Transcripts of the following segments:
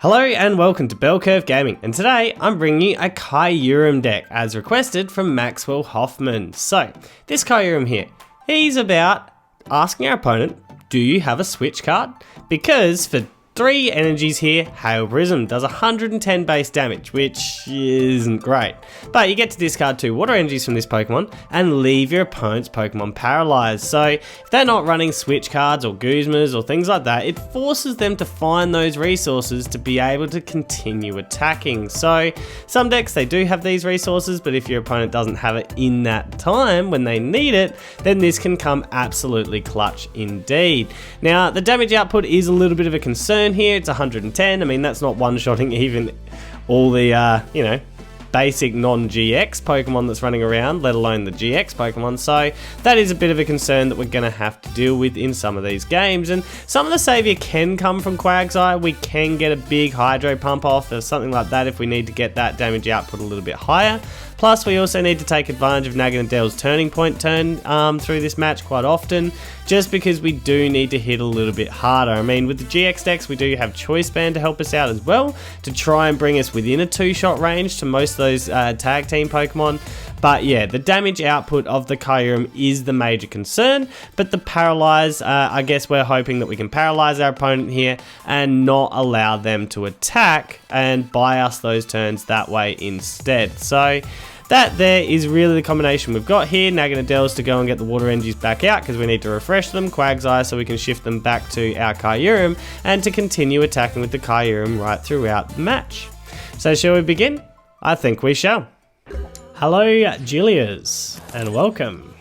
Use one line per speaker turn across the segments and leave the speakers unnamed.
Hello and welcome to Bell Curve Gaming, and today I'm bringing you a Kyurem deck as requested from Maxwell Hoffman. So, this Kyurem here, he's about asking our opponent, do you have a switch card? Because for 3 energies here, Hail Prism does 110 base damage, which isn't great. But you get to discard 2 water energies from this Pokemon and leave your opponent's Pokemon paralyzed. So if they're not running switch cards or Guzmas or things like that, it forces them to find those resources to be able to continue attacking. So some decks, they do have these resources, but if your opponent doesn't have it in that time when they need it, then this can come absolutely clutch indeed. Now, the damage output is a little bit of a concern here. It's 110. I mean, that's not one-shotting even all the, basic non-GX Pokemon that's running around, let alone the GX Pokemon. So that is a bit of a concern that we're going to have to deal with in some of these games. And some of the savior can come from Quagsire. We can get a big Hydro Pump off or something like that if we need to get that damage output a little bit higher. Plus, we also need to take advantage of Naganadel's Turning Point turn through this match quite often, just because we do need to hit a little bit harder. I mean, with the GX decks, we do have Choice Band to help us out as well, to try and bring us within a 2-shot range to most of those tag team Pokemon. But yeah, the damage output of the Kyurem is the major concern, but the Paralyze, I guess we're hoping that we can paralyze our opponent here and not allow them to attack and buy us those turns that way instead. So that there is really the combination we've got here. Naganadel's to go and get the water energies back out because we need to refresh them. Quagsire so we can shift them back to our Kyurem and to continue attacking with the Kyurem right throughout the match. So shall we begin? I think we shall. Hello Julias and welcome.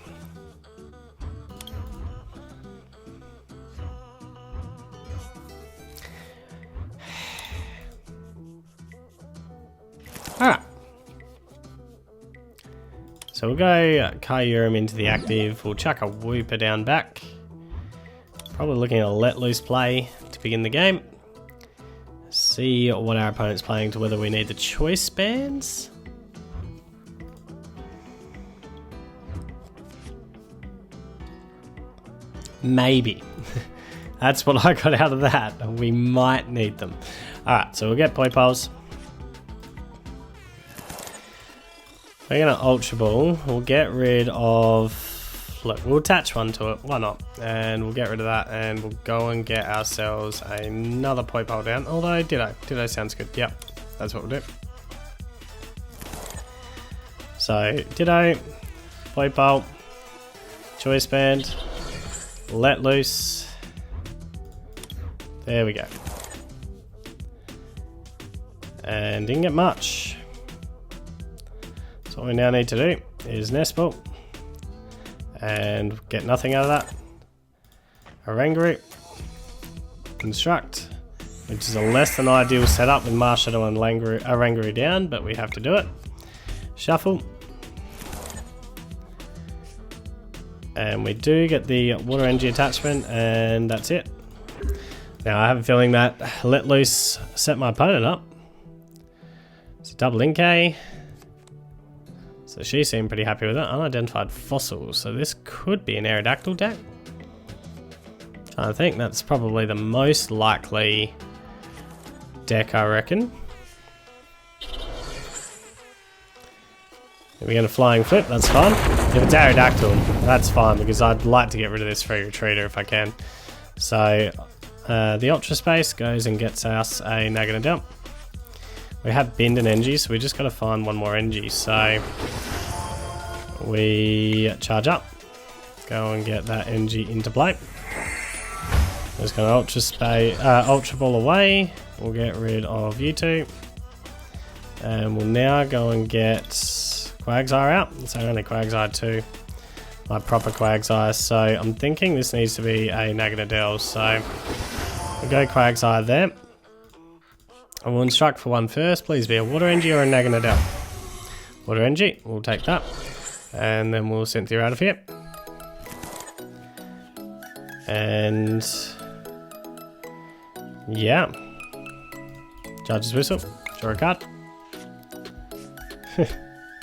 Alright. So we'll go Kyurem into the active, we'll chuck a Wooper down back. Probably looking at a let loose play to begin the game. See what our opponent's playing to whether we need the choice bands. Maybe. That's what I got out of that. We might need them. Alright, so we'll get Poipoles. We're going to Ultra Ball. We'll get rid of... Look, we'll attach one to it. Why not? And we'll get rid of that. And we'll go and get ourselves another Poipole down. Although, Ditto. Ditto sounds good. Yep. That's what we'll do. So, Ditto. Poipole. Choice Band. Let loose. There we go. And didn't get much. So what we now need to do is Nest Ball and get nothing out of that. Oranguru, Construct, which is a less than ideal setup with Marshadow and Oranguru down, but we have to do it. Shuffle. And we do get the water energy attachment, and that's it. Now I have a feeling that Let Loose set my opponent up. It's a double Inkay. So she seemed pretty happy with it. Unidentified fossils. So this could be an Aerodactyl deck. I think that's probably the most likely deck, I reckon. If we're going to Flying Flip, that's fine. If it's Aerodactyl, that's fine because I'd like to get rid of this free retreater if I can. So the Ultra Space goes and gets us a Naganadel. We have Bind and Energy, so we just got to find one more energy. So we charge up, go and get that energy into play. Just going to Ultra Ball away. We'll get rid of you two, and we'll now go and get Quagsire out. It's only Quagsire 2, my proper Quagsire. So I'm thinking this needs to be a Naganadel. So we'll go Quagsire there. I will instruct for one first. Please be a Water Energy or a Naganadel. Water Energy, we'll take that. And then we'll Cynthia out of here. And yeah. Charge's Whistle, draw a card.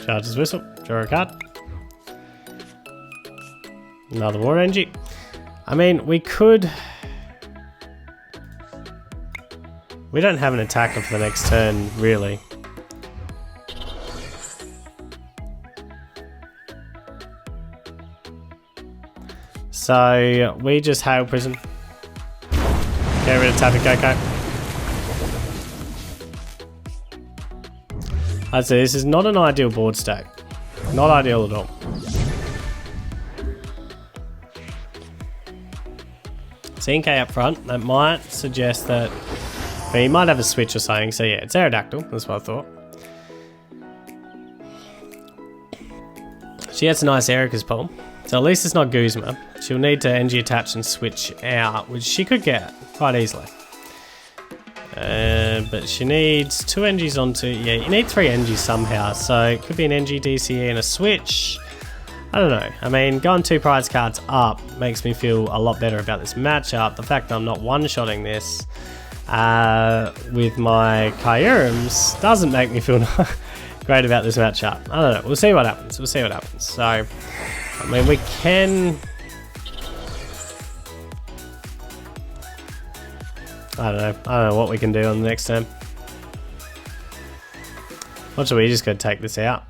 Charge's Whistle, draw a card. Another Water Energy. I mean, we could We don't have an attacker for the next turn, really. So we just hail prison. Get rid of Tapu Koko. I'd say this is not an ideal board stack. Not ideal at all. CNK up front, that might suggest that he might have a switch or something. So yeah, it's Aerodactyl, that's what I thought. She has a nice Erika's pull. So at least it's not Guzma. She'll need to NG attach and switch out, which she could get quite easily. But she needs 2 NGs onto... Yeah, you need 3 NGs somehow. So it could be an NG DCE and a switch. I don't know. I mean, going 2 prize cards up makes me feel a lot better about this matchup. The fact that I'm not one-shotting this with my Kyurems doesn't make me feel great about this matchup. I don't know. We'll see what happens. We'll see what happens. So, I mean, we can... I don't know what we can do on the next turn. What should we just go take this out?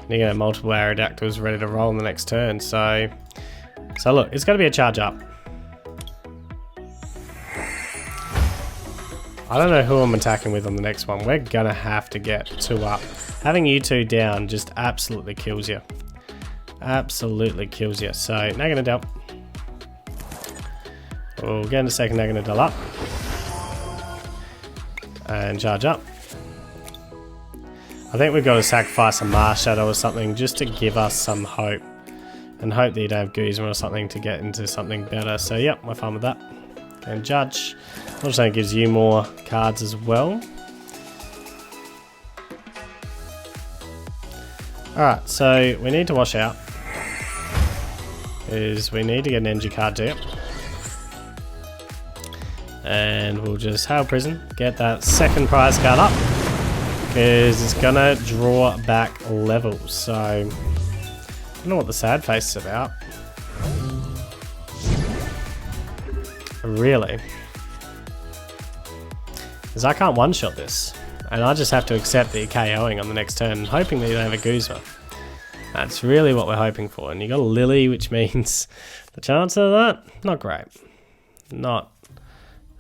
You're gonna have multiple Aerodactyls ready to roll on the next turn, so look, it's gonna be a charge up. I don't know who I'm attacking with on the next one. We're gonna have to get 2 up. Having you 2 down just absolutely kills you. Absolutely kills you. So Naganadel. We'll get a second Naganadel up. And charge up. I think we've got to sacrifice a Marshadow or something just to give us some hope. And hope that you don't have Guzma or something to get into something better. So yep, we're fine with that. And judge. Also gives you more cards as well. Alright, so we need to wash out. We need to get an NG card here. And we'll just hail prison, get that second prize card up. Because it's gonna draw back levels, so I don't know what the sad face is about. Really? Because I can't one-shot this. And I just have to accept that you're KOing on the next turn, hoping that you don't have a Guzma. That's really what we're hoping for. And you got a Lily, which means the chance of that, not great. Not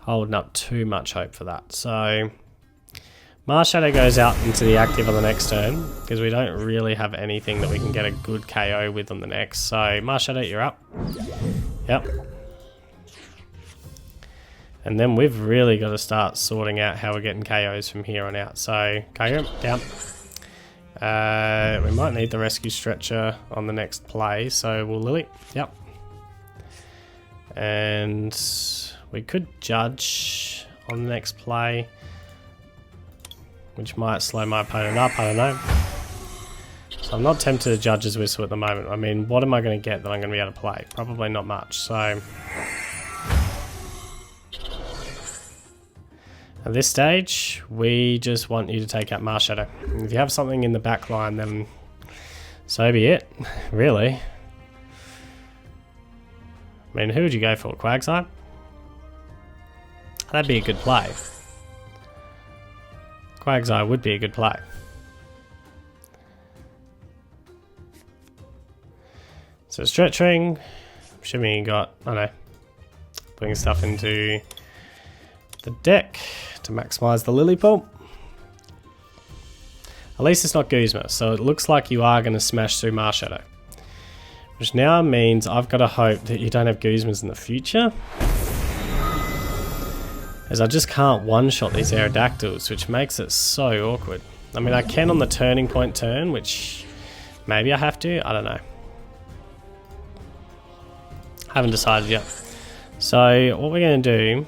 holding up too much hope for that. So Marshadow goes out into the active on the next turn, because we don't really have anything that we can get a good KO with on the next. So Marshadow, you're up. Yep. And then we've really got to start sorting out how we're getting KOs from here on out. So Kyurem, down. We might need the Rescue Stretcher on the next play, so we'll Lily. Yep. And we could judge on the next play, which might slow my opponent up, I don't know. So I'm not tempted to Judge's Whistle at the moment. I mean, what am I going to get that I'm going to be able to play? Probably not much, so... At this stage, we just want you to take out Marshadow. If you have something in the back line, then so be it, really. I mean, who would you go for? Quagsire? That'd be a good play. Quagsire would be a good play. So stretching, assuming you got, I don't know, putting stuff into the deck to maximize the Lily pool. At least it's not Guzma, so it looks like you are going to smash through Marshadow. Which now means I've got to hope that you don't have Guzmas in the future. As I just can't one-shot these Aerodactyls, which makes it so awkward. I mean, I can on the turning point turn, which maybe I have to, I don't know. Haven't decided yet. So what we're going to do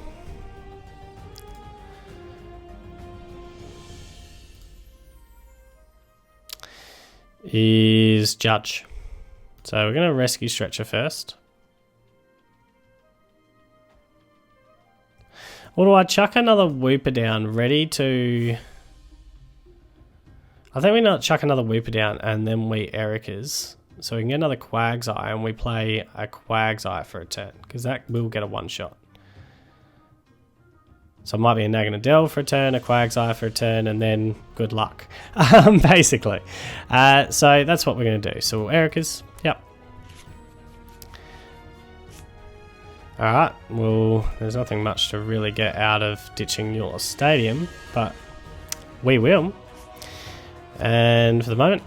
is judge. So we're going to Rescue Stretcher first. Or do I chuck another Wooper down ready to... I think we not chuck another Wooper down and then we Erika's. So we can get another Quagsire and we play a Quagsire for a turn, because that will get a one-shot. So it might be a Naganadel for a turn, a Quagsire for a turn, and then good luck, basically. So that's what we're going to do. So Erika's, yep. Alright, well, there's nothing much to really get out of ditching your stadium, but we will. And for the moment,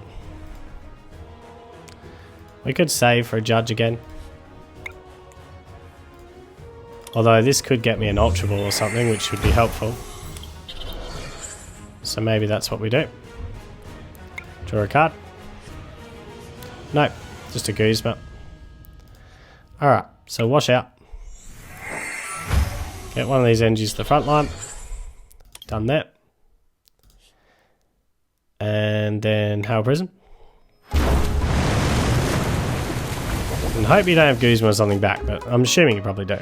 we could save for a judge again. Although this could get me an Ultra Ball or something, which would be helpful. So maybe that's what we do. Draw a card. Nope, just a Guzma. Alright, so wash out. Get one of these energies to the front line. Done that. And then Hail Prison. And hope you don't have Guzma or something back, but I'm assuming you probably do.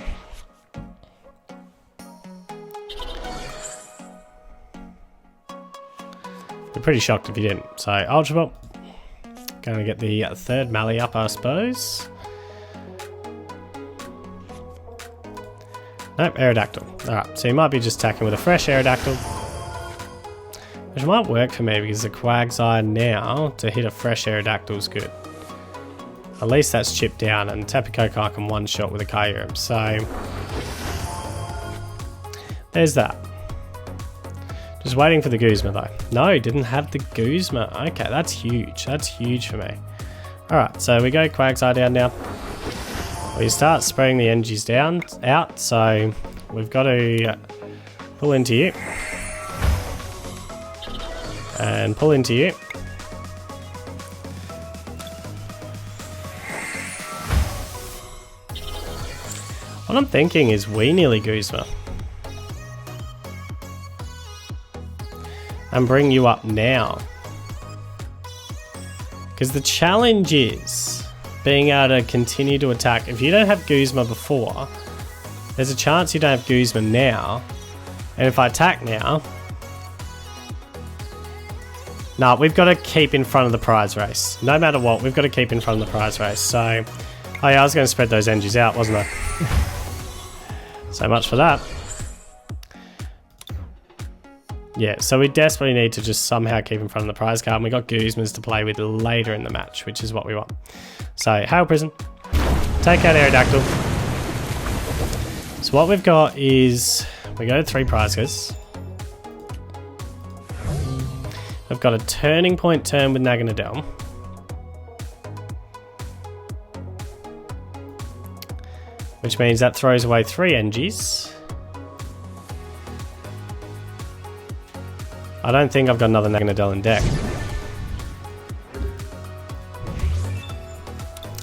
Be pretty shocked if you didn't. So Ultra Ball. Going to get the third Mally up, I suppose. Nope, Aerodactyl. Alright, so you might be just attacking with a fresh Aerodactyl. Which might work for me because the Quagsire now to hit a fresh Aerodactyl is good. At least that's chipped down, and Tapu Koko can one-shot with a Kyurem. So there's that. Just waiting for the Guzma though. No, didn't have the Guzma. Okay, that's huge. That's huge for me. Alright, so we go Quagsire down now. We start spraying the energies out, so we've got to pull into you. And pull into you. What I'm thinking is we nearly Guzma. And bring you up now. Because the challenge is being able to continue to attack. If you don't have Guzma before, there's a chance you don't have Guzma now. And if I attack now... No, we've got to keep in front of the prize race. No matter what, we've got to keep in front of the prize race. So, oh yeah, I was going to spread those energies out, wasn't I? So much for that. Yeah, so we desperately need to just somehow keep in front of the prize card. And we got Guzmas to play with later in the match, which is what we want. So, Hail Prison. Take out Aerodactyl. So what we've got is, we go to 3 prize cards. I've got a turning point turn with Naganadel. Which means that throws away 3 energies. I don't think I've got another Naganadel in deck.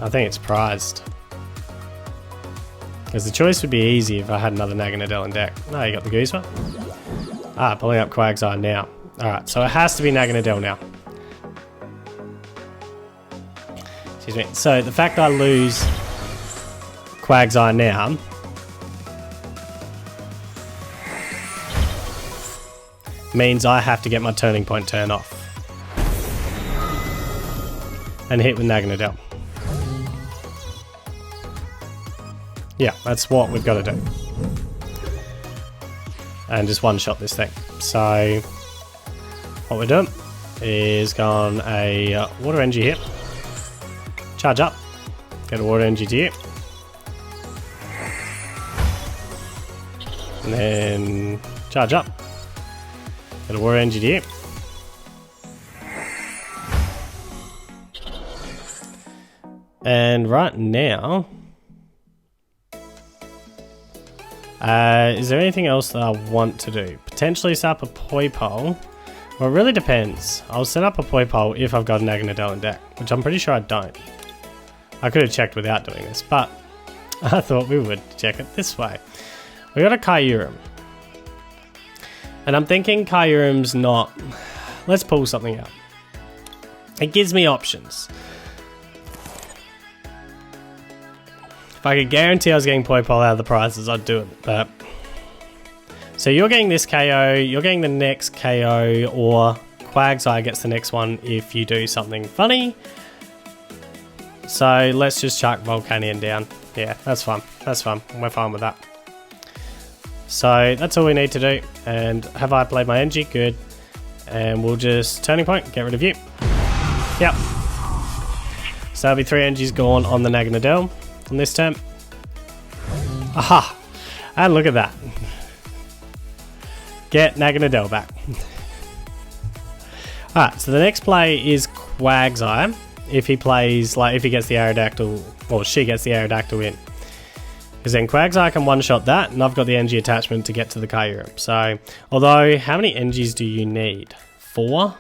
I think it's prized. Because the choice would be easy if I had another Naganadel in deck. No, you got the Guzma. Ah, pulling up Quagsire now. Alright, so it has to be Naganadel now. Excuse me. So the fact I lose Quagsire now means I have to get my turning point turn off. And hit with Naganadel. Yeah, that's what we've got to do. And just one-shot this thing. So what we're doing is going a water energy here. Charge up. Get a water energy to you. And then charge up. Get a water energy to you. And right now... is there anything else that I want to do? Potentially set up a Poipole. Well, it really depends. I'll set up a Poipole if I've got a Naganadel in deck, which I'm pretty sure I don't. I could have checked without doing this, but I thought we would check it this way. We got a Kyurem. And I'm thinking Kyurem's not... Let's pull something out. It gives me options. If I could guarantee I was getting Poipole out of the prizes, I'd do it, but... So you're getting this KO, you're getting the next KO, or Quagsire gets the next one if you do something funny. So let's just chuck Volcanion down. Yeah, that's fine. That's fine. We're fine with that. So that's all we need to do. And have I played my energy? Good. And we'll just Turning Point, get rid of you. Yep. So that'll be 3 energies gone on the Naganadel on this turn. Aha! And look at that. Get Naganadel back. Alright, so the next play is Quagsire. If he plays, like, if he gets the Aerodactyl, or she gets the Aerodactyl in. Because then Quagsire can one-shot that, and I've got the energy attachment to get to the Kyurem. So, although, how many energies do you need? 4?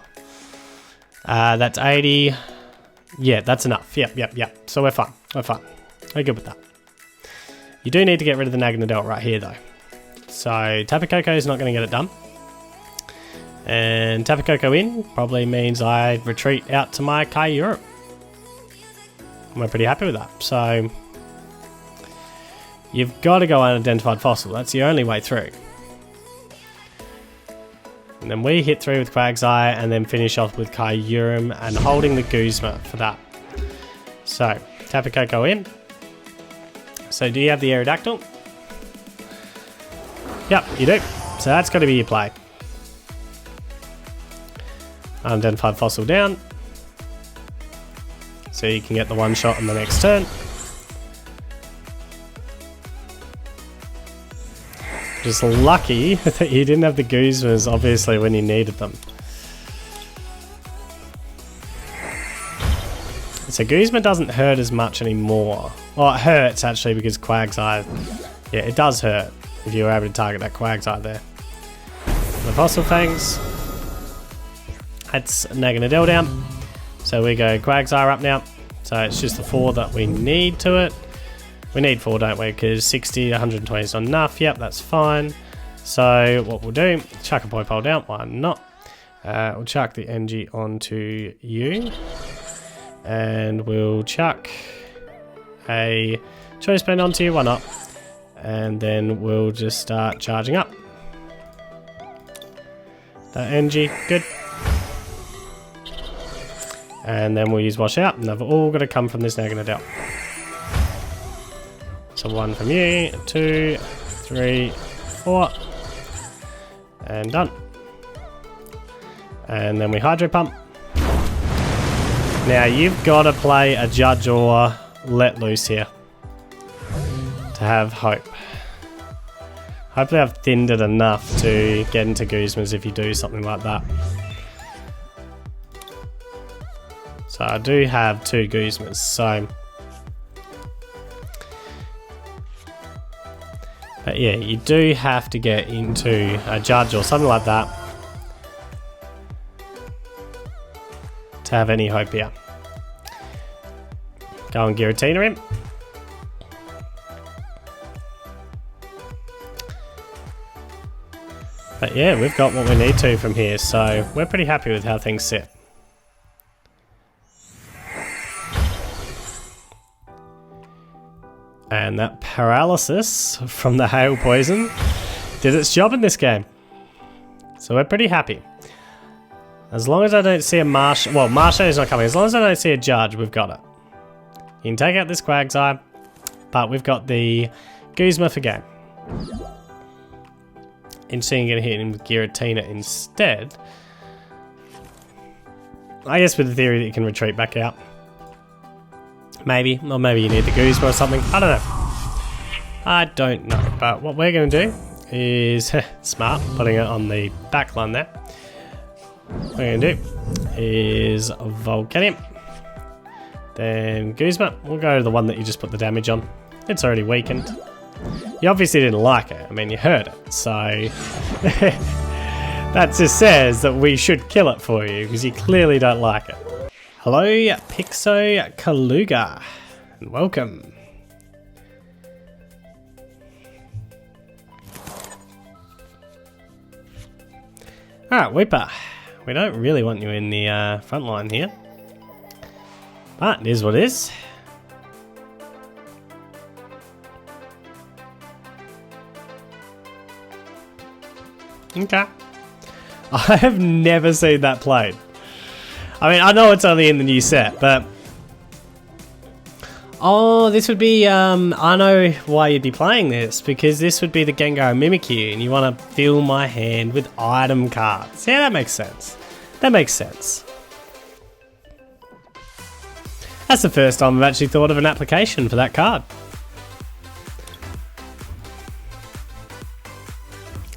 That's 80. Yeah, that's enough. Yep. So we're fine. We're good with that. You do need to get rid of the Naganadel right here, though. So, Tapu Koko is not going to get it done. And Tapu Koko in probably means I retreat out to my Kyurem. We're pretty happy with that. So, you've got to go unidentified fossil. That's the only way through. And then we hit through with Quagsire and then finish off with Kyurem and holding the Guzma for that. So, Tapu Koko in. So, do you have the Aerodactyl? Yep, you do. So that's got to be your play. Unidentified fossil down. So you can get the one shot on the next turn. Just lucky that you didn't have the Guzmas, obviously, when you needed them. So Guzma doesn't hurt as much anymore. Well, it hurts actually because Quagsire... Yeah, it does hurt if you were able to target that Quagsire there. The Fossil Fangs. That's Naganadel down. So we go Quagsire up now. So it's just the 4 that we need to it. We need 4, don't we? Because 60, 120 is not enough. Yep, that's fine. So what we'll do, chuck a Poipole down. Why not? We'll chuck the energy onto you. And we'll chuck a Choice Band onto you. Why not? And then we'll just start charging up. That energy, good. And then we'll use Wash Out, and they've all got to come from this Naganadel. So 1 from you, 2, 3, 4, and done. And then we Hydro Pump. Now you've got to play a Judge or Let Loose here to have hope. Hopefully I've thinned it enough to get into Guzmas if you do something like that. So I do have 2 Guzmas, so... But yeah, you do have to get into a Judge or something like that to have any hope here. Go and Giratina him. But yeah, we've got what we need to from here, so we're pretty happy with how things sit. And that Paralysis from the Hail Poison did its job in this game. So we're pretty happy. As long as I don't see a Marshadow... Well, Marshadow's not coming. As long as I don't see a Judge, we've got it. You can take out this Quagsire, but we've got the Guzma for game. Interesting, you're going to hit him with Giratina instead. I guess with the theory that you can retreat back out. Maybe. Or maybe you need the Guzma or something. I don't know. I don't know. But what we're going to do is... smart, putting it on the back line there. What we're going to do is Volcanion. Then Guzma. We'll go to the one that you just put the damage on. It's already weakened. You obviously didn't like it. I mean, you heard it. So... that just says that we should kill it for you, because you clearly don't like it. Hello, Pixo Kaluga, and welcome. Alright, Wooper. We don't really want you in the front line here. But it is what it is. Okay. I have never seen that played. I mean, I know it's only in the new set, but Oh, this would be, I know why you'd be playing this, because this would be the Gengar Mimikyu, and you want to fill my hand with item cards. Yeah, that makes sense. That makes sense. That's the first time I've actually thought of an application for that card.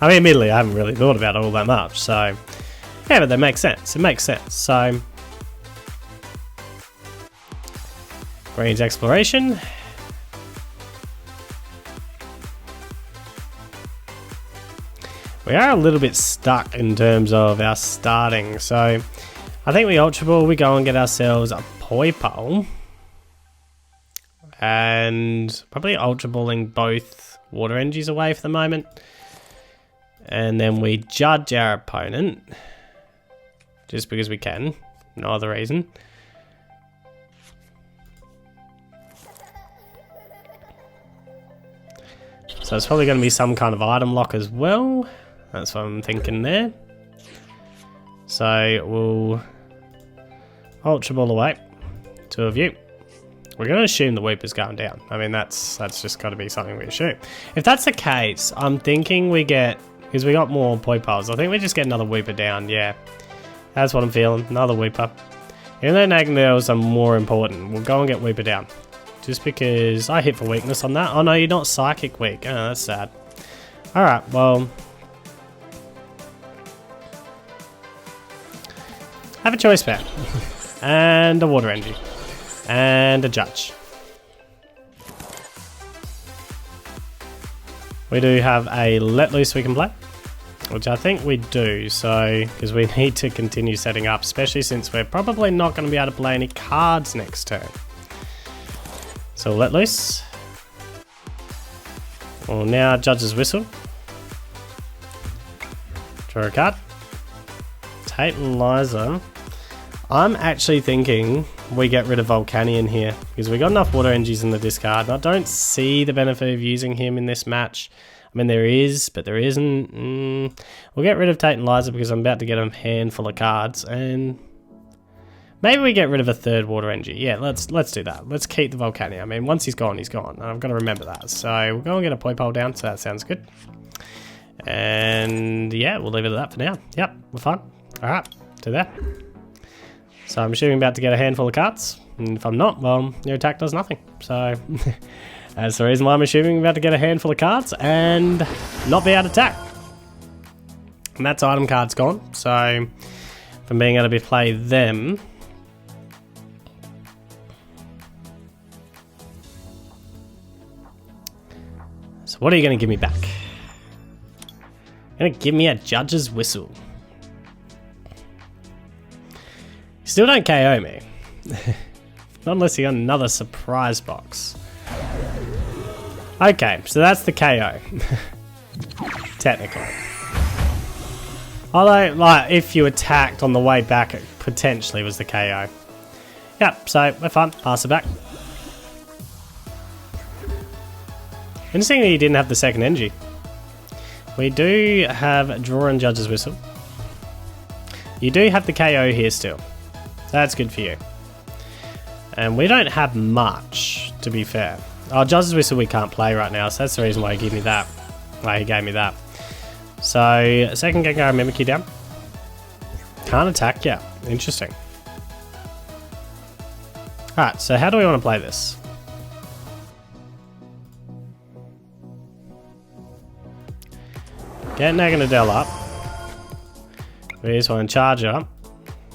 I mean, admittedly, I haven't really thought about it all that much, so... Yeah, but that makes sense. It makes sense, so... Range Exploration. We are a little bit stuck in terms of our starting, so I think we Ultra Ball, we go and get ourselves a Poipole. And probably Ultra Balling both Water Energies away for the moment. And then we judge our opponent. Just because we can, no other reason. So it's probably going to be some kind of item lock as well. That's what I'm thinking there. So we'll Ultra Ball away. Two of you. We're going to assume the Wooper's going down. I mean, that's just got to be something we assume. If that's the case, I'm thinking we get, because we got more Poipoles, I think we just get another Wooper down. Yeah, that's what I'm feeling. Another Wooper. Even though Naganadels are more important, we'll go and get Wooper down. Just because I hit for weakness on that. Oh no, you're not psychic weak. Oh, that's sad. Alright, well. Have a choice band. And a water energy. And a judge. We do have a Let Loose we can play. Which I think we do, so because we need to continue setting up, especially since we're probably not going to be able to play any cards next turn. So Let Loose. Well, now Judge's Whistle. Draw a card. Tate Liza. I'm actually thinking we get rid of Volcanion here because we got enough water energies in the discard. I don't see the benefit of using him in this match. I mean, there is, but there isn't. We'll get rid of Tate and Liza because I'm about to get a handful of cards, and maybe we get rid of a third water energy. Yeah, let's do that. Let's keep the Volcanion. I mean, once he's gone, he's gone. I've got to remember that. So we'll go and get a Poipole down, so that sounds good. And yeah, we'll leave it at that for now. Yep, we're fine. All right, do that. So I'm assuming about to get a handful of cards. And if I'm not, well, your attack does nothing. So that's the reason why I'm assuming I'm about to get a handful of cards and not be able to attack. And that's item cards gone. So from being able to play them. So what are you going to give me back? You're going to give me a Judge's Whistle. You still don't KO me. Not unless you got another surprise box. Okay, so that's the KO. Technically. Although, like, if you attacked on the way back, it potentially was the KO. Yep, so we're fine. Pass it back. Interesting that you didn't have the second energy. We do have Draw and Judge's Whistle. You do have the KO here still. That's good for you. And we don't have much, to be fair. Oh, Judge's Whistle we can't play right now, so that's the reason why he gave me that. Why he gave me that. So, second Gengar Mimikyu down. Can't attack yet. Interesting. Alright, so how do we want to play this? Get Naganadel up. We just want to charge it up.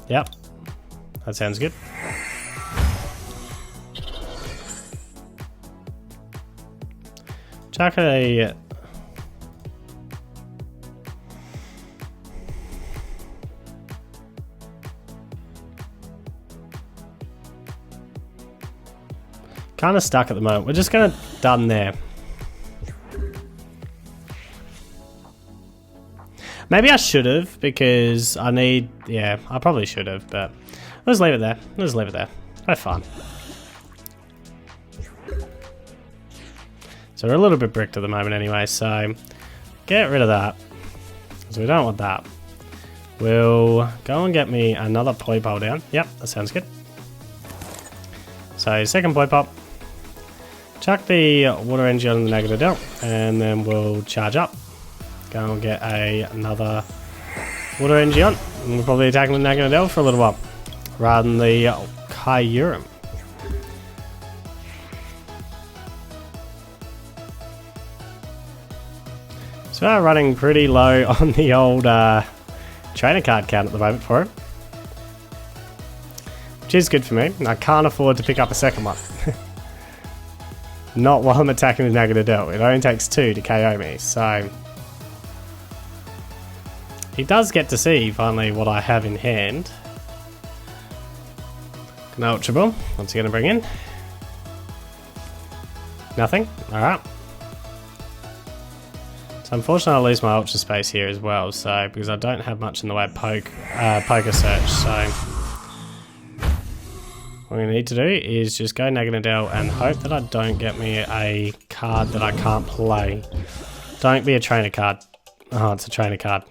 Yep. That sounds good. Chuck a... Kind of stuck at the moment. We're just going to done there. Maybe I should have, because I need... Yeah, I probably should have, but... Let's leave it there. Let's leave it there. Have fun. So we're a little bit bricked at the moment anyway, so... Get rid of that. Because we don't want that. We'll go and get me another Poipole down. Yep, that sounds good. So, second Poipole. Chuck the water energy on the Naganadel, and then we'll charge up. Go and get another water energy on. And we'll probably attack the Naganadel for a little while, rather than the Kyurem. So we're running pretty low on the old trainer card count at the moment for him, which is good for me. I can't afford to pick up a second one. Not while I'm attacking the Naganadel. It only takes 2 to KO me, so he does get to see finally what I have in hand. An Ultra Ball. What's he going to bring in? Nothing. Alright. So unfortunately I lose my Ultra Space here as well, so because I don't have much in the way of Poker Search, so what we need to do is just go Naganadel and hope that I don't get me a card that I can't play. Don't be a trainer card. Oh, it's a trainer card.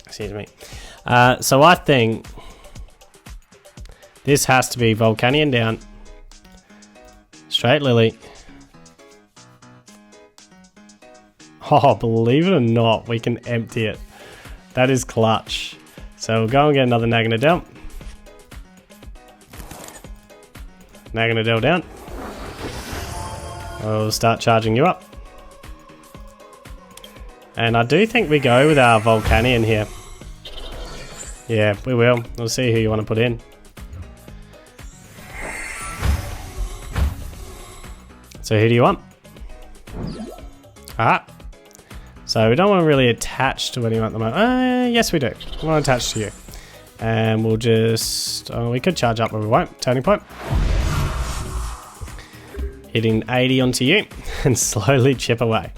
Excuse me. So I think this has to be Volcanion down. Straight Lily. Oh, believe it or not, we can empty it. That is clutch. So we'll go and get another Naganadel. Naganadel down. We'll start charging you up. And I do think we go with our Volcanion here. Yeah, we will. We'll see who you want to put in. So who do you want? Alright. So we don't want to really attach to anyone at the moment. Yes we do. We want to attach to you. And we'll just... we could charge up, but we won't. Turning point. Hitting 80 onto you and slowly chip away.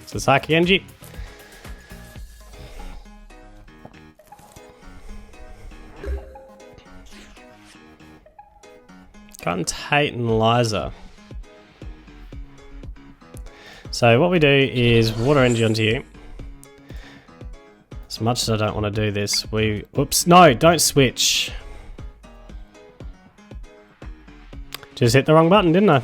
So Psychic Energy. Gotten Tate Liza. So what we do is water energy onto you. As much as I don't want to do this, we... Whoops, no, don't switch. Just hit the wrong button, didn't I?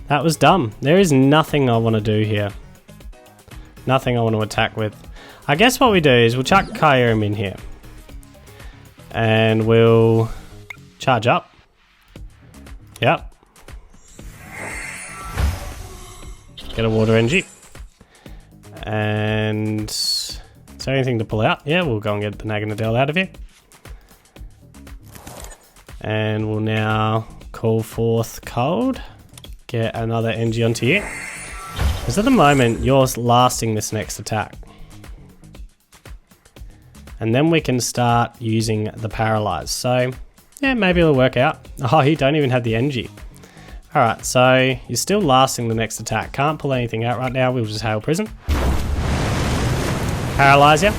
That was dumb. There is nothing I want to do here. Nothing I want to attack with. I guess what we do is we'll chuck Kyurem in here. And we'll charge up. Yep. Get a water energy. And is there anything to pull out? Yeah, we'll go and get the Naganadel out of here. And we'll now call forth Cold. Get another energy onto you. Because at the moment, you're lasting this next attack. And then we can start using the Paralyze. So, yeah, maybe it'll work out. Oh, you don't even have the energy. Alright, so you're still lasting the next attack. Can't pull anything out right now. We'll just Hail Prison. Paralyze you.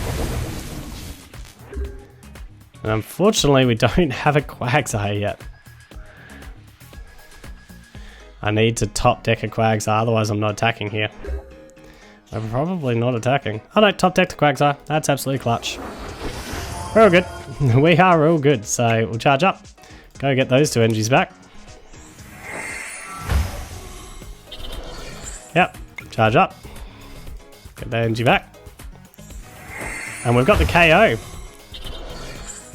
And unfortunately, we don't have a Quagsire yet. I need to top deck a Quagsire, otherwise I'm not attacking here. I'm probably not attacking. Oh no, top deck the Quagsire. That's absolutely clutch. We're all good. We are all good. So we'll charge up. Go get those 2 energies back. Yep, charge up. Get that energy back. And we've got the KO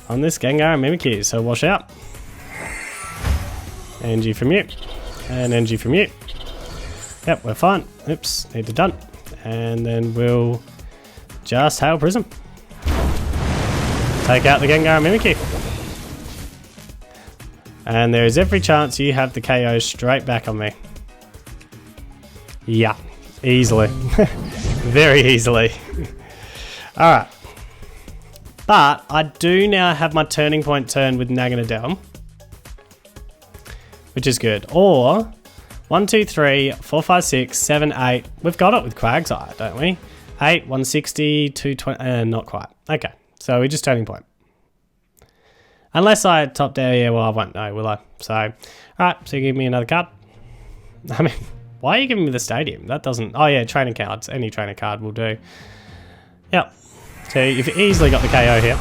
on this Gengar and Mimikyu, so wash out. Energy from you. And energy from you. Yep, we're fine. Oops, need to done. And then we'll just Hail Prism. Take out the Gengar and Mimikyu. And there is every chance you have the KO straight back on me. Yeah, easily. Very easily. Alright. But I do now have my turning point turn with Naganadel, which is good. Or 1, 2, 3, 4, 5, 6, 7, 8. We've got it with Quagsire, don't we? 8, 160, 220. Not quite. Okay, so we just turning point. Unless I top down, yeah, well, I won't know, will I? So, alright, so you give me another card. I mean, Why are you giving me the stadium? That doesn't... Oh yeah, trainer cards. Any trainer card will do. Yep. So you've easily got the KO here.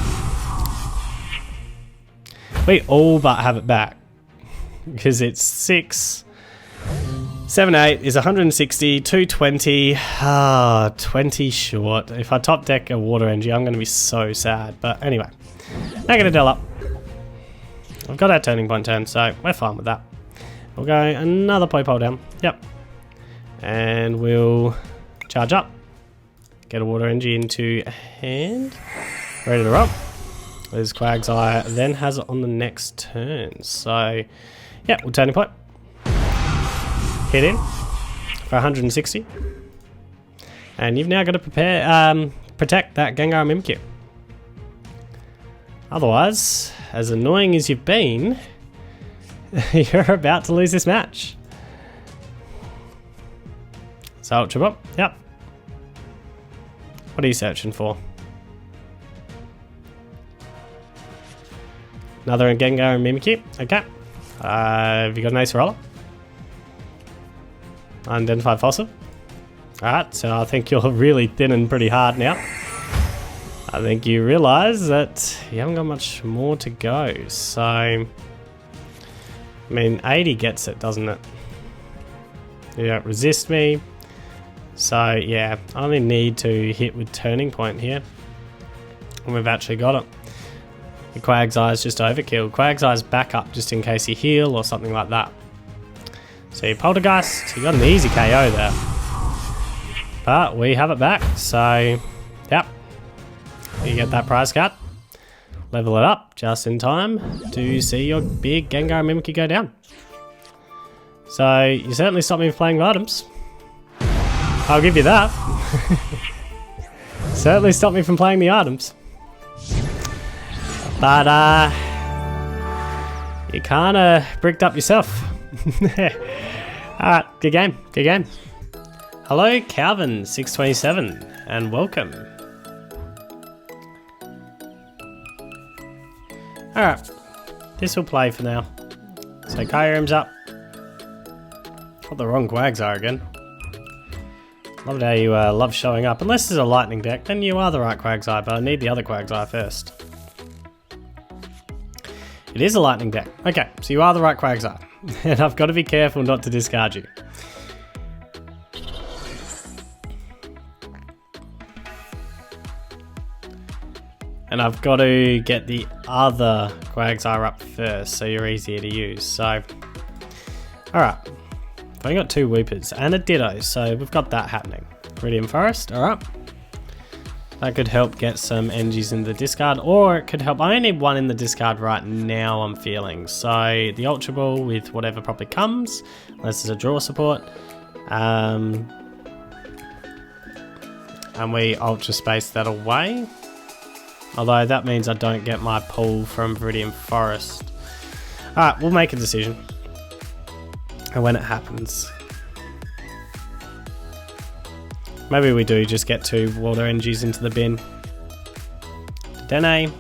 We all but have it back. Because it's 6... 7, 8 is 160, 220, 20 short. If I top deck a Water Energy, I'm going to be so sad. But anyway, Naganadel up. I've got our turning point turn, so we're fine with that. We'll go another Poipole down. Yep. And we'll charge up. Get a Water Energy into hand. Ready to roll. There's Quagsire, then has it on the next turn. So, yeah, we'll turning point. Hit in for 160. And you've now got to prepare, protect that Gengar Mimikyu. Otherwise, as annoying as you've been, you're about to lose this match. So, Ultra Ball, yep. What are you searching for? Another Gengar Mimikyu, okay. Have you got an Ace Roller? Unidentified fossil. Alright, so I think you're really thinning pretty hard now. I think you realise that you haven't got much more to go. So, I mean, 80 gets it, doesn't it? You don't resist me. So, yeah, I only need to hit with turning point here. And we've actually got it. The Quagsire's just overkill. Quagsire's back up just in case you heal or something like that. So you Poltergeist, you got an easy KO there. But we have it back, so yep. You get that prize card. Level it up just in time to see your big Gengar Mimikyu go down. So you certainly stopped me from playing with items. I'll give you that. Certainly stopped me from playing the items. But you kinda bricked up yourself. Alright, good game, good game. Hello Calvin 627 and welcome. Alright, this will play for now. So Kyurem's up. Got the wrong Quagsire again. Love how you love showing up. Unless there's a lightning deck, then you are the right Quagsire, but I need the other Quagsire first. It is a lightning deck. Okay, so you are the right Quagsire. And I've got to be careful not to discard you. And I've got to get the other Quagsire up first, so you're easier to use. So, alright. I've only got 2 Woopers and a Ditto, so we've got that happening. Viridian Forest, alright. That could help get some energies in the discard, or it could help. I only need 1 in the discard right now, I'm feeling. So the Ultra Ball with whatever probably comes, unless there's a draw support. And we Ultra Space that away. Although that means I don't get my pull from Viridian Forest. Alright, we'll make a decision. And when it happens. Maybe we do just get 2 water energies into the bin. Dene.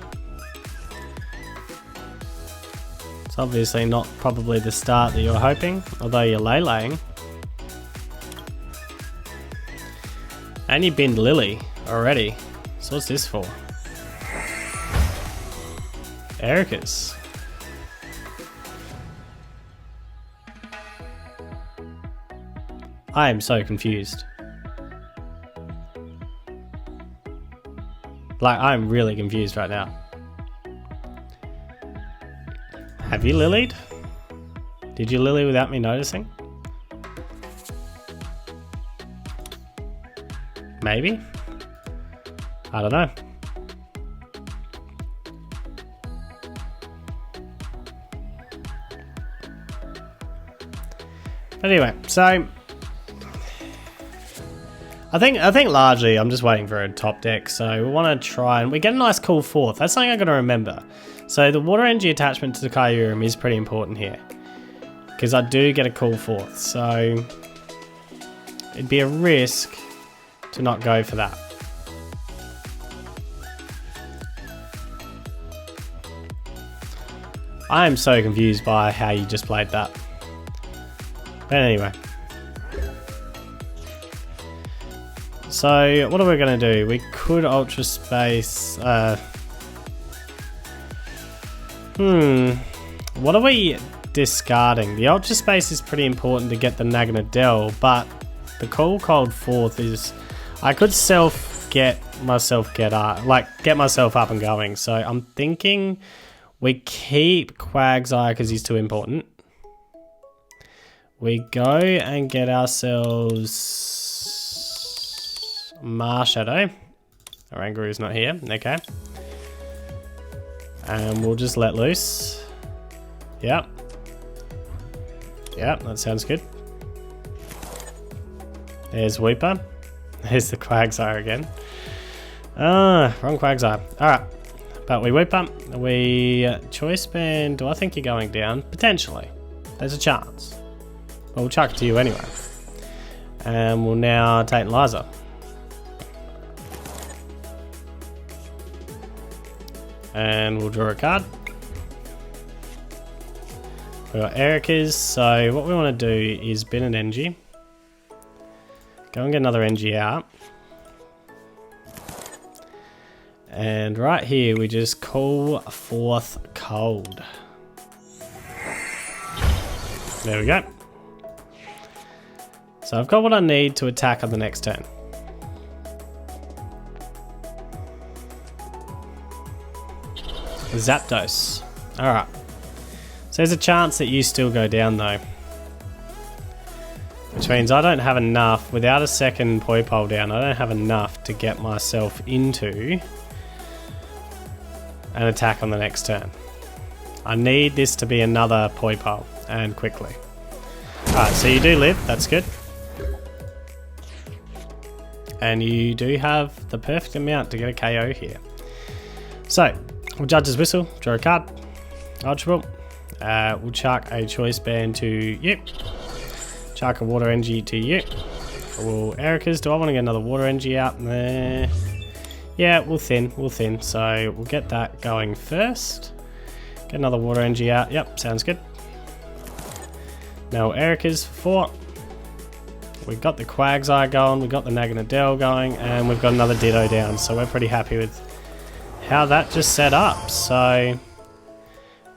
It's obviously not probably the start that you're hoping, although you're Leleing. And you binned Lily already. So what's this for? Erika's. I am so confused. Like, I'm really confused right now. Have you lilied? Did you lily without me noticing? Maybe? I don't know. Anyway, so I think largely I'm just waiting for a top deck, so we want to try and we get a nice cool 4th. That's something I got to remember. So the water energy attachment to the Kyurem is pretty important here, because I do get a cool 4th, so it'd be a risk to not go for that. I am so confused by how you just played that. But anyway. So what are we going to do? We could Ultra Space. What are we discarding? The Ultra Space is pretty important to get the Naganadel, but the Cool Cold Fourth is... I could get myself up and going. So I'm thinking we keep Quagsire because he's too important. We go and get ourselves Marshadow. Oranguru is not here. Okay. And we'll just let loose. Yep. Yep, that sounds good. There's Wooper. There's the Quagsire again. Wrong Quagsire. Alright. But we Wooper. We Choice Band. Do I think you're going down? Potentially. There's a chance. But we'll chuck it to you anyway. And we'll now Tate Liza. And we'll draw a card. We've got Erika's, so what we want to do is bin an NG. Go and get another NG out. And right here we just call forth cold. There we go. So I've got what I need to attack on the next turn. Zapdos. Alright. So there's a chance that you still go down though. Which means I don't have enough, without a second Poipole down, I don't have enough to get myself into an attack on the next turn. I need this to be another Poipole, and quickly. Alright, so you do live, that's good. And you do have the perfect amount to get a KO here. So, we'll Judge's Whistle, draw a card. Ultra Ball. We'll chuck a Choice Band to you. Chuck a Water NG to you. We'll Erika's. Do I want to get another Water NG out there? Yeah, we'll thin. So we'll get that going first. Get another Water NG out. Yep, sounds good. Now Erika's for 4. We've got the Quagsire going, we've got the Naganadel going, and we've got another Ditto down. So we're pretty happy with how that just set up. So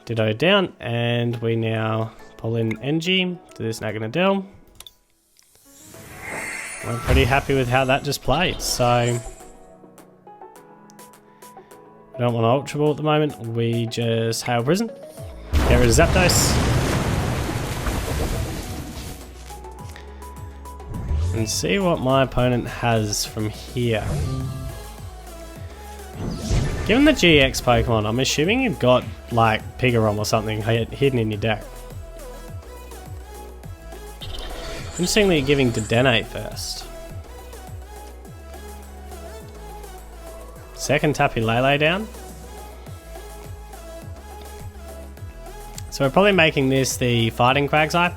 Ditto down, and we now pull in NG to this Naganadel. We're pretty happy with how that just played. So we don't want to Ultra Ball at the moment. We just Hail Prison. Get rid of Zapdos. And see what my opponent has from here. Given the GX Pokemon, I'm assuming you've got like Pikarom or something hidden in your deck. Interestingly, you're giving Dedenne first. Second Tapu Lele down. So we're probably making this the Fighting Quagsire.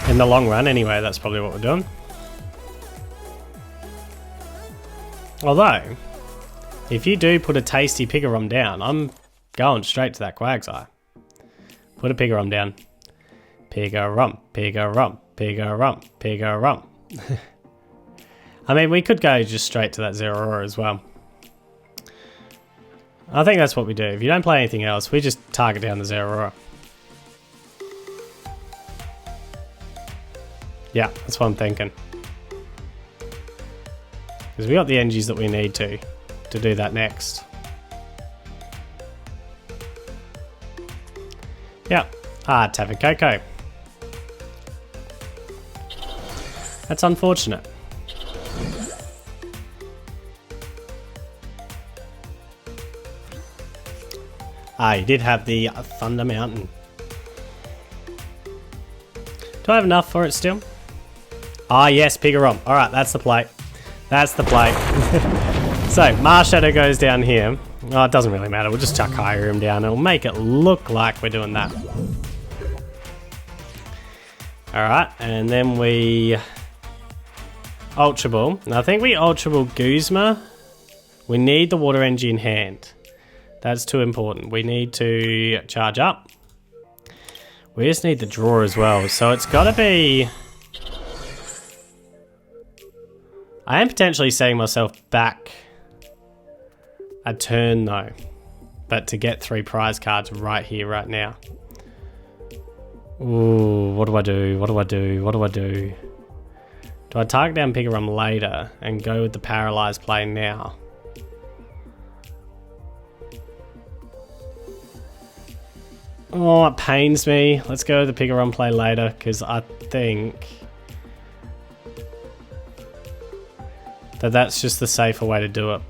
In the long run, anyway, that's probably what we're doing. Although, if you do put a tasty Pikarom down, I'm going straight to that Quagsire. Put a Pikarom down. Pikarom, Pikarom, Pikarom, Pikarom. I mean, we could go just straight to that Zeraora as well. I think that's what we do. If you don't play anything else, we just target down the Zeraora. Yeah, that's what I'm thinking. Because we got the NGs that we need to do that next. Yep. Tapu Koko. That's unfortunate. You did have the Thunder Mountain. Do I have enough for it still? Yes, Pikarom. Alright, that's the play. That's the play. So, Marshadow goes down here. Oh, it doesn't really matter. We'll just chuck Kyurem down. It'll make it look like we're doing that. Alright, and then we Ultra Ball. Now, I think we Ultra Ball Guzma. We need the Water Energy in hand. That's too important. We need to charge up. We just need the draw as well, so it's got to be... I am potentially setting myself back a turn though, but to get 3 prize cards right here, right now. Ooh, what do I do? What do I do? What do I do? Do I target down Pikarom later and go with the Paralyzed play now? Oh, it pains me. Let's go with the Pikarom play later, because I think that that's just the safer way to do it.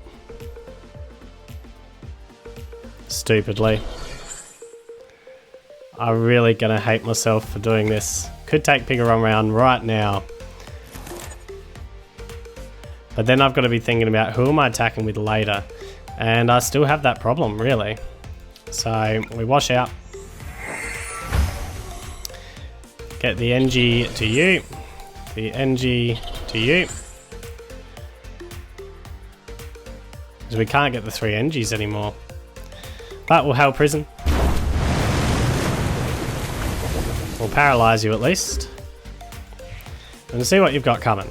Stupidly. I'm really gonna hate myself for doing this. Could take Pikarom round right now. But then I've got to be thinking about who am I attacking with later. And I still have that problem, really. So we wash out. Get the NG to you. The NG to you. Because we can't get the 3 NGs anymore. But we'll Hell Prison. We'll paralyze you at least. And see what you've got coming.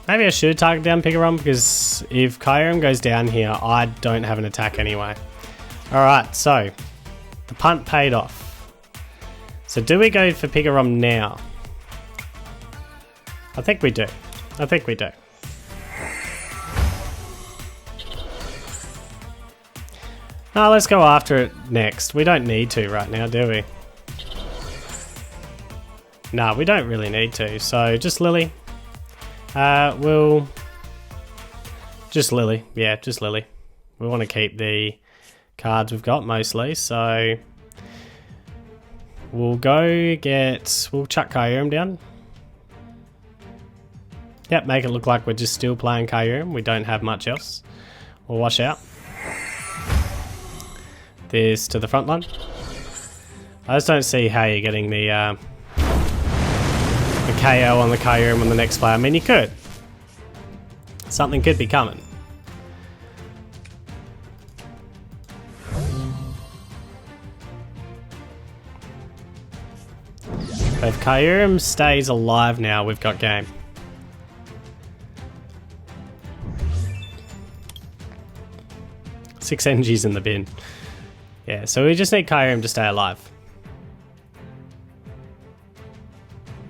Maybe I should target down Pikarom, because if Kyurem goes down here, I don't have an attack anyway. Alright, so the punt paid off. So do we go for Pikarom now? I think we do. I think we do. No, let's go after it next. We don't need to right now, do we? No, we don't really need to. So just Lily. We'll... Just Lily. Yeah, just Lily. We want to keep the cards we've got mostly, so... We'll go get... We'll chuck Kyurem down. Yep, make it look like we're just still playing Kyurem. We don't have much else. We'll wash out. This to the front line. I just don't see how you're getting the KO on the Kyurem on the next play. I mean, you could. Something could be coming. If Kyurem stays alive now, we've got game. Six NGs in the bin. Yeah, so we just need Kyurem to stay alive.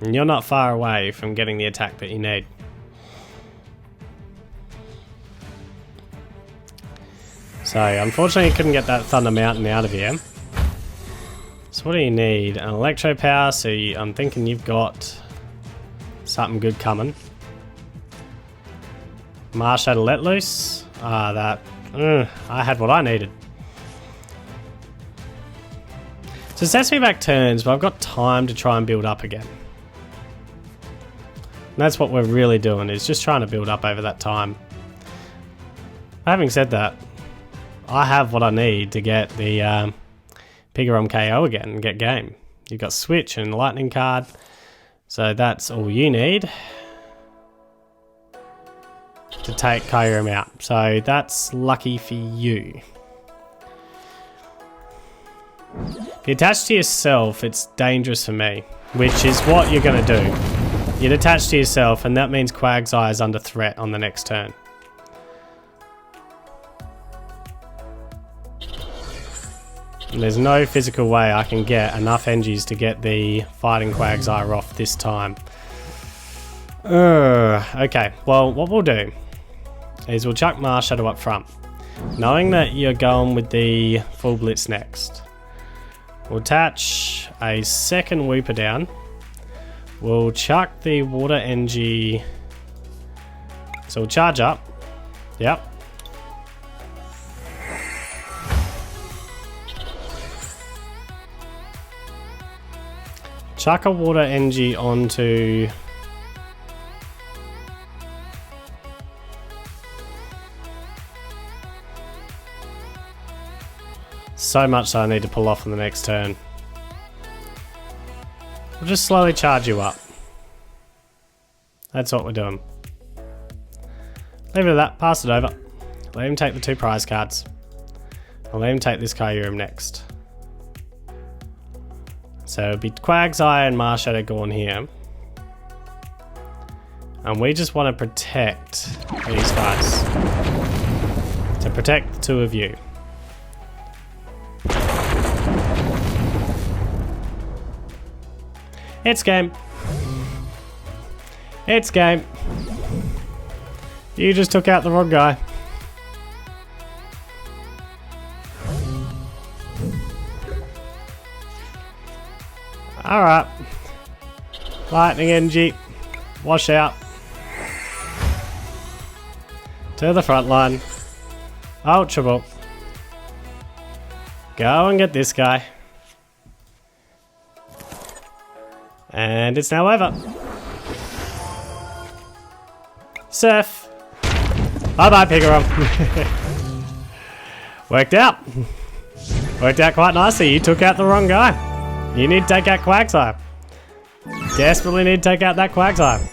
And you're not far away from getting the attack that you need. So, unfortunately, you couldn't get that Thunder Mountain out of here. So what do you need? An Electro Power, so I'm thinking you've got something good coming. Marshadow Let Loose. I had what I needed. So it sets me back turns, but I've got time to try and build up again. And that's what we're really doing, is just trying to build up over that time. Having said that, I have what I need to get the Pikarom KO again and get game. You've got Switch and Lightning card, so that's all you need to take Kyurem out. So that's lucky for you. If you attach to yourself, it's dangerous for me, which is what you're going to do. You'd attach to yourself, and that means Quagsire is under threat on the next turn. And there's no physical way I can get enough NGs to get the fighting Quagsire off this time. Okay, well, what we'll do is we'll chuck Marshadow up front, knowing that you're going with the full blitz next. We'll attach a second Wooper down. We'll chuck the water NG. So we'll charge up. Yep. Chuck a water NG onto... So much so I need to pull off on the next turn. We'll just slowly charge you up. That's what we're doing. Leave it at that, pass it over. Let him take the 2 prize cards. I'll let him take this Kyurem next.
So it'd be Quagsire and Marshadow going here. And we just want to protect these guys. To protect the two of you. It's game. It's game. You just took out the wrong guy. Alright. Lightning energy. Wash out. To the front line. Ultra Ball. Go and get this guy. And it's now over. Surf. Bye-bye, Pikarom. Worked out. Worked out quite nicely. You took out the wrong guy. You need to take out Quagsire. Desperately need to take out that Quagsire.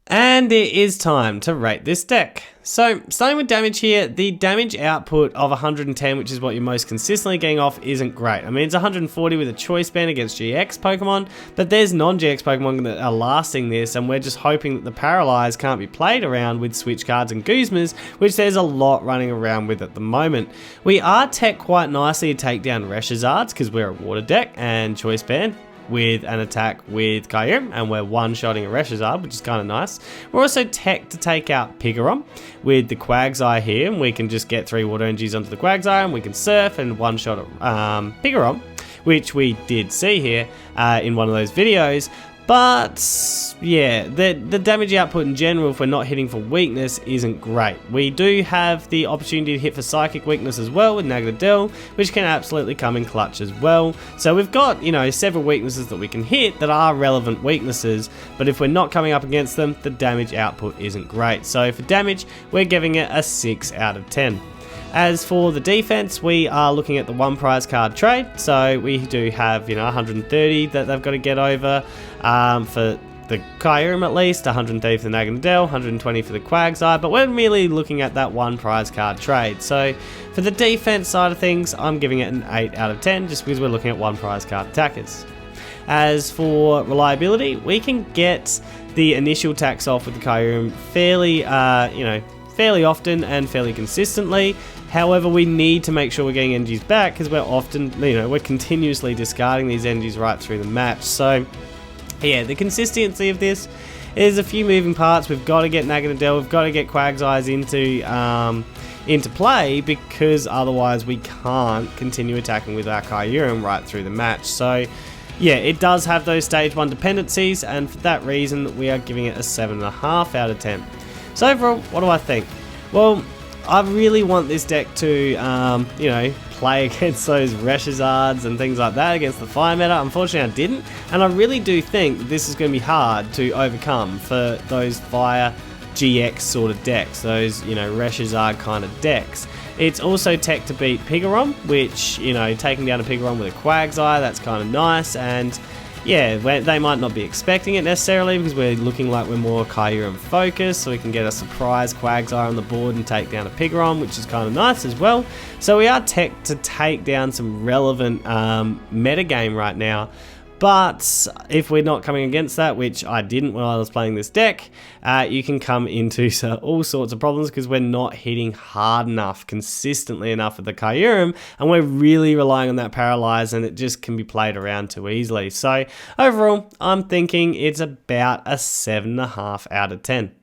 And it is time to rate this deck. So, starting with damage here, the damage output of 110, which is what you're most consistently getting off, isn't great. I mean, it's 140 with a Choice Band against GX Pokemon, but there's non-GX Pokemon that are lasting this, and we're just hoping that the Paralyze can't be played around with Switch Cards and Guzmas, which there's a lot running around with at the moment. We are tech quite nicely to take down Reshizards, because we're a water deck, and Choice Band with an attack with Kyurem, and we're one-shotting a Reshizard, which is kind of nice. We're also tech to take out Pikarom with the Quagsire here, and we can just get 3 water energies onto the Quagsire, and we can surf and one-shot Pikarom, which we did see here in one of those videos. But yeah, the damage output in general, if we're not hitting for weakness, isn't great. We do have the opportunity to hit for psychic weakness as well with Naganadel, which can absolutely come in clutch as well. So we've got, you know, several weaknesses that we can hit that are relevant weaknesses, but if we're not coming up against them, the damage output isn't great. So for damage, we're giving it a 6 out of 10. As for the defense, we are looking at the 1 prize card trade, so we do have, you know, 130 that they've got to get over for the Kyurem at least, 130 for the Naganadel, 120 for the Quagsire, but we're merely looking at that 1 prize card trade. So for the defense side of things, I'm giving it an 8 out of 10 just because we're looking at 1 prize card attackers. As for reliability, we can get the initial attacks off with the Kyurem fairly, fairly often and fairly consistently. However, we need to make sure we're getting energies back because we're often, we're continuously discarding these energies right through the match. So, yeah, the consistency of this is a few moving parts. We've got to get Naganadel, we've got to get Quagsire into play because otherwise we can't continue attacking with our Kyurem right through the match. So, yeah, it does have those stage 1 dependencies, and for that reason, we are giving it a 7.5 out of 10. So overall, what do I think? Well, I really want this deck to, play against those Reshizards and things like that against the fire meta. Unfortunately, I didn't, and I really do think this is going to be hard to overcome for those fire GX sort of decks, those, Reshizard kind of decks. It's also tech to beat Pikarom, which, taking down a Pikarom with a Quagsire, that's kind of nice, and yeah, they might not be expecting it necessarily because we're looking like we're more Kyurem focused, so we can get a surprise Quagsire on the board and take down a Pikarom, which is kind of nice as well. So we are tech to take down some relevant metagame right now. But if we're not coming against that, which I didn't when I was playing this deck, you can come into all sorts of problems because we're not hitting hard enough, consistently enough with the Kyurem, and we're really relying on that Paralyze, and it just can be played around too easily. So overall, I'm thinking it's about a 7.5 out of 10.